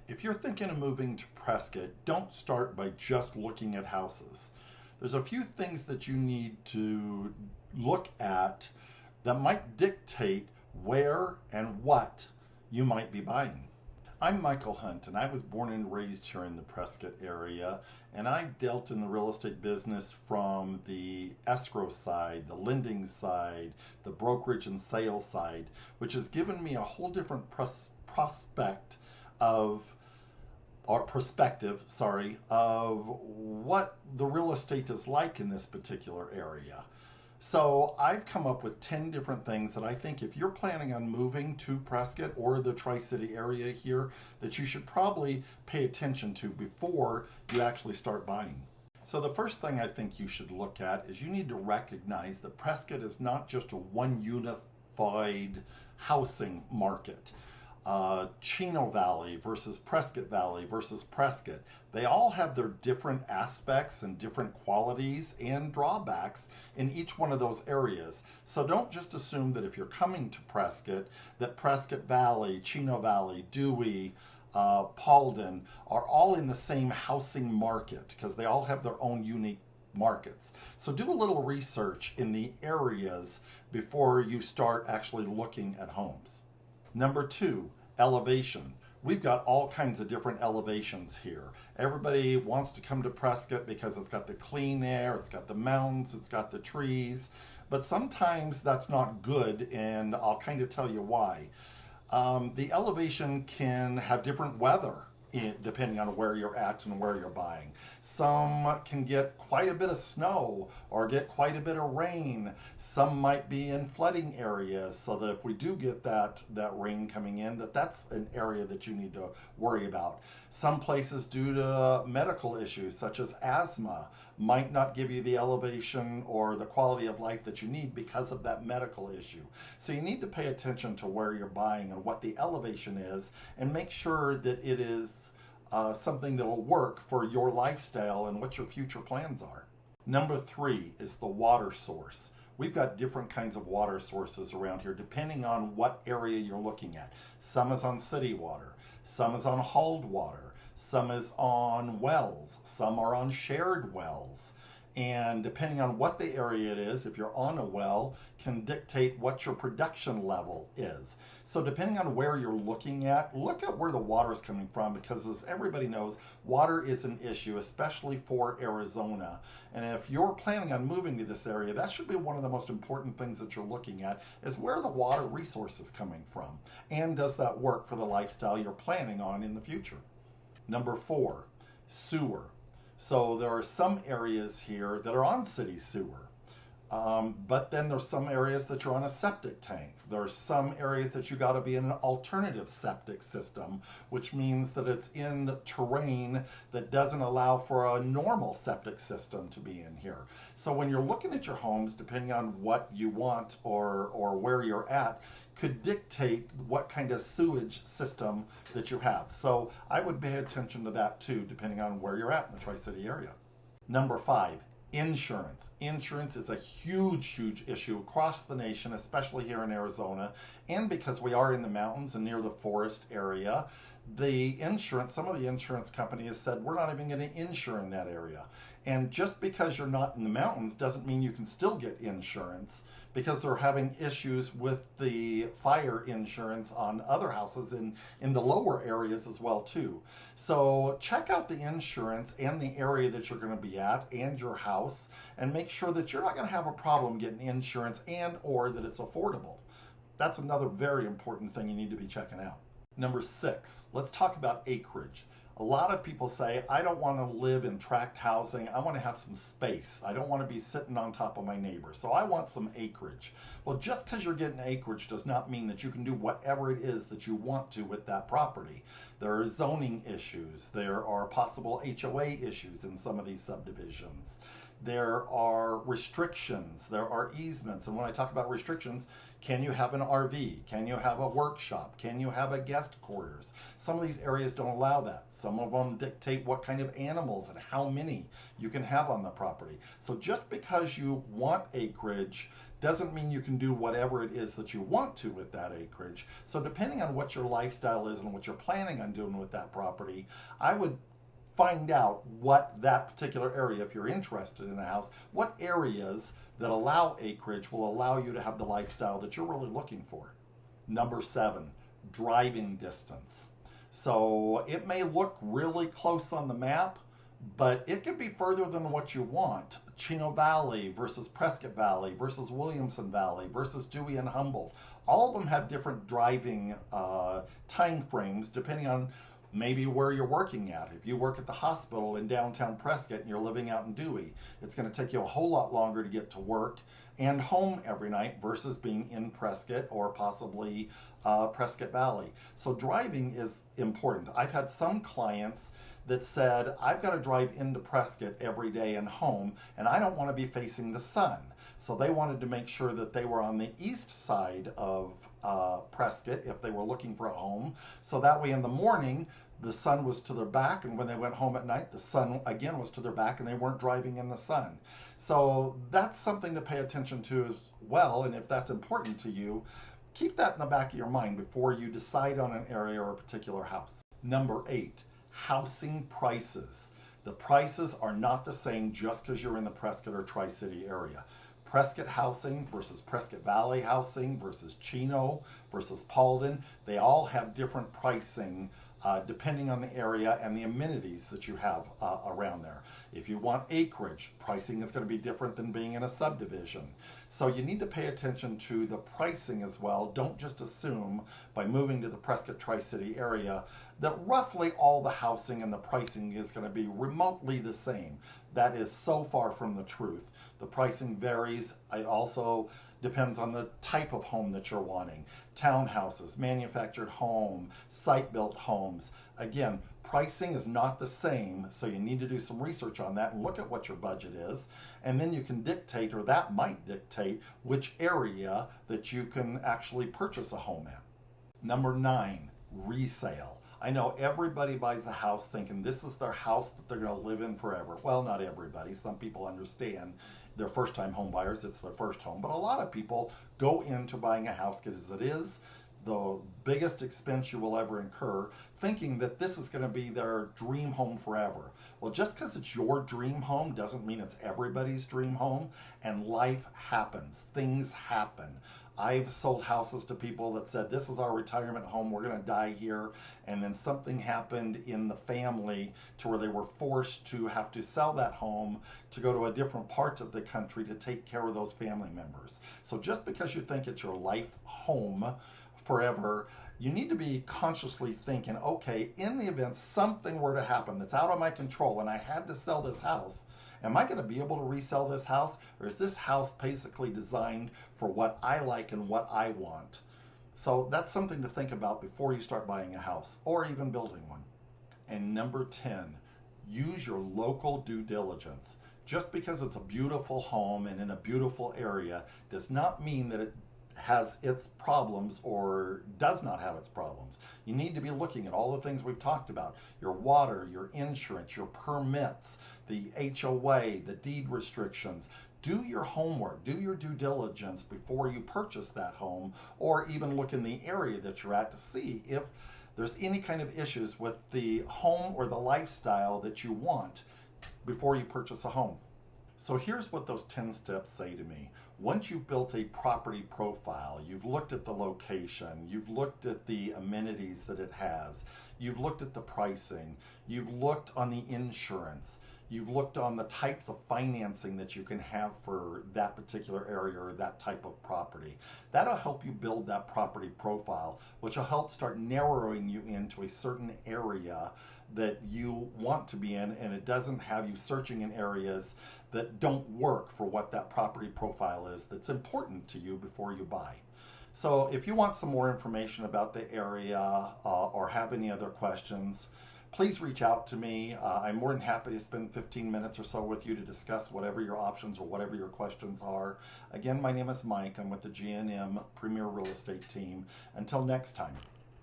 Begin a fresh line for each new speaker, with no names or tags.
If you're thinking of moving to Prescott, don't start by just looking at houses. There's a few things that you need to look at that might dictate where and what you might be buying. I'm Michael Hunt, and I was born and raised here in the Prescott area, and I've dealt in the real estate business from the escrow side, the lending side, the brokerage and sale side, which has given me a whole different prospect of or perspective, of what the real estate is like in this particular area. So I've come up with 10 different things that I think if you're planning on moving to Prescott or the Tri-City area here, that you should probably pay attention to before you actually start buying. So the first thing I think you should look at is you need to recognize that Prescott is not just a one unified housing market. Chino Valley versus Prescott Valley versus Prescott. They all have their different aspects and different qualities and drawbacks in each one of those areas. So don't just assume that if you're coming to Prescott, that Prescott Valley, Chino Valley, Dewey, Paulden are all in the same housing market, because they all have their own unique markets. So do a little research in the areas before you start actually looking at homes. Number two, elevation. We've got all kinds of different elevations here. Everybody wants to come to Prescott because it's got the clean air, it's got the mountains, it's got the trees, but sometimes that's not good, and I'll kind of tell you why. The elevation can have different weather depending on where you're at and where you're buying. Some can get quite a bit of snow or get quite a bit of rain. Some might be in flooding areas, so that if we do get that rain coming in, that's an area that you need to worry about. Some places, due to medical issues such as asthma, might not give you the elevation or the quality of life that you need because of that medical issue. So you need to pay attention to where you're buying and what the elevation is, and make sure that it is something that will work for your lifestyle and what your future plans are. Number three is the water source. We've got different kinds of water sources around here depending on what area you're looking at. Some is on city water, some is on hauled water, some is on wells, some are on shared wells. And depending on what the area it is, if you're on a well, can dictate what your production level is. So depending on where you're looking at, look at where the water is coming from, because as everybody knows, water is an issue, especially for Arizona. And if you're planning on moving to this area, that should be one of the most important things that you're looking at, is where the water resource is coming from. And does that work for the lifestyle you're planning on in the future? Number four, sewer. So there are some areas here that are on city sewer, but then there's some areas that you're on a septic tank. There's some areas that you got to be in an alternative septic system, which means that it's in terrain that doesn't allow for a normal septic system to be in here. So when you're looking at your homes, depending on what you want or where you're at, could dictate what kind of sewage system that you have. So I would pay attention to that too, depending on where you're at in the Tri-City area. Number five, insurance. Insurance is a huge issue across the nation, especially here in Arizona. And because we are in the mountains and near the forest area, some of the insurance companies said, we're not even going to insure in that area. And just because you're not in the mountains doesn't mean you can still get insurance, because they're having issues with the fire insurance on other houses in the lower areas as well too. So check out the insurance and the area that you're going to be at and your house, and make sure that you're not going to have a problem getting insurance and or that it's affordable. That's another very important thing you need to be checking out. Number six, let's talk about acreage. A lot of people say, I don't want to live in tract housing. I want to have some space. I don't want to be sitting on top of my neighbor. So I want some acreage. Well, just because you're getting acreage does not mean that you can do whatever it is that you want to with that property. There are zoning issues. There are possible HOA issues in some of these subdivisions. There are restrictions, there are easements. And when I talk about restrictions, can you have an RV? Can you have a workshop? Can you have a guest quarters? Some of these areas don't allow that. Some of them dictate what kind of animals and how many you can have on the property. So just because you want acreage doesn't mean you can do whatever it is that you want to with that acreage. So depending on what your lifestyle is and what you're planning on doing with that property, I would find out what that particular area, if you're interested in a house, what areas that allow acreage will allow you to have the lifestyle that you're really looking for. Number 7, driving distance. So it may look really close on the map, but it could be further than what you want. Chino Valley versus Prescott Valley versus Williamson Valley versus Dewey and Humboldt. All of them have different driving time frames depending on maybe where you're working at. If you work at the hospital in downtown Prescott and you're living out in Dewey, it's going to take you a whole lot longer to get to work and home every night versus being in Prescott or possibly Prescott Valley. So driving is important. I've had some clients that said, I've got to drive into Prescott every day and home, and I don't want to be facing the sun. So they wanted to make sure that they were on the east side of Prescott if they were looking for a home. So that way in the morning, the sun was to their back, and when they went home at night, the sun again was to their back, and they weren't driving in the sun. So that's something to pay attention to as well, and if that's important to you, keep that in the back of your mind before you decide on an area or a particular house. Number 8, housing prices. The prices are not the same just because you're in the Prescott or Tri-City area. Prescott housing versus Prescott Valley housing versus Chino versus Paulden, they all have different pricing depending on the area and the amenities that you have around there. If you want acreage, pricing is going to be different than being in a subdivision. So you need to pay attention to the pricing as well. Don't just assume by moving to the Prescott Tri-City area that roughly all the housing and the pricing is going to be remotely the same. That is so far from the truth. The pricing varies. It also depends on the type of home that you're wanting. Townhouses, manufactured home, site-built homes. Again, pricing is not the same, so you need to do some research on that and look at what your budget is, and then you can dictate, or that might dictate, which area that you can actually purchase a home at. Number 9, resale. I know everybody buys a house thinking this is their house that they're going to live in forever. Well, not everybody. Some people understand they're first-time home buyers, it's their first home. But a lot of people go into buying a house because it is the biggest expense you will ever incur, thinking that this is going to be their dream home forever. Well, just because it's your dream home doesn't mean it's everybody's dream home, and life happens. Things happen. I've sold houses to people that said, this is our retirement home, we're going to die here, and then something happened in the family to where they were forced to have to sell that home to go to a different part of the country to take care of those family members. So just because you think it's your life home forever, you need to be consciously thinking, okay, in the event something were to happen that's out of my control and I had to sell this house, am I going to be able to resell this house, or is this house basically designed for what I like and what I want? So that's something to think about before you start buying a house or even building one. And number 10, use your local due diligence. Just because it's a beautiful home and in a beautiful area does not mean that it has its problems or does not have its problems. You need to be looking at all the things we've talked about: your water, your insurance, your permits, the HOA, the deed restrictions. Do your homework, do your due diligence before you purchase that home, or even look in the area that you're at to see if there's any kind of issues with the home or the lifestyle that you want before you purchase a home. So here's what those 10 steps say to me. Once you've built a property profile, you've looked at the location, you've looked at the amenities that it has, you've looked at the pricing, you've looked on the insurance, you've looked on the types of financing that you can have for that particular area or that type of property. That'll help you build that property profile, which will help start narrowing you into a certain area that you want to be in, and it doesn't have you searching in areas that don't work for what that property profile is that's important to you before you buy. So if you want some more information about the area or have any other questions, please reach out to me. I'm more than happy to spend 15 minutes or so with you to discuss whatever your options or whatever your questions are. Again, my name is Mike. I'm with the G&M Premier Real Estate team. Until next time.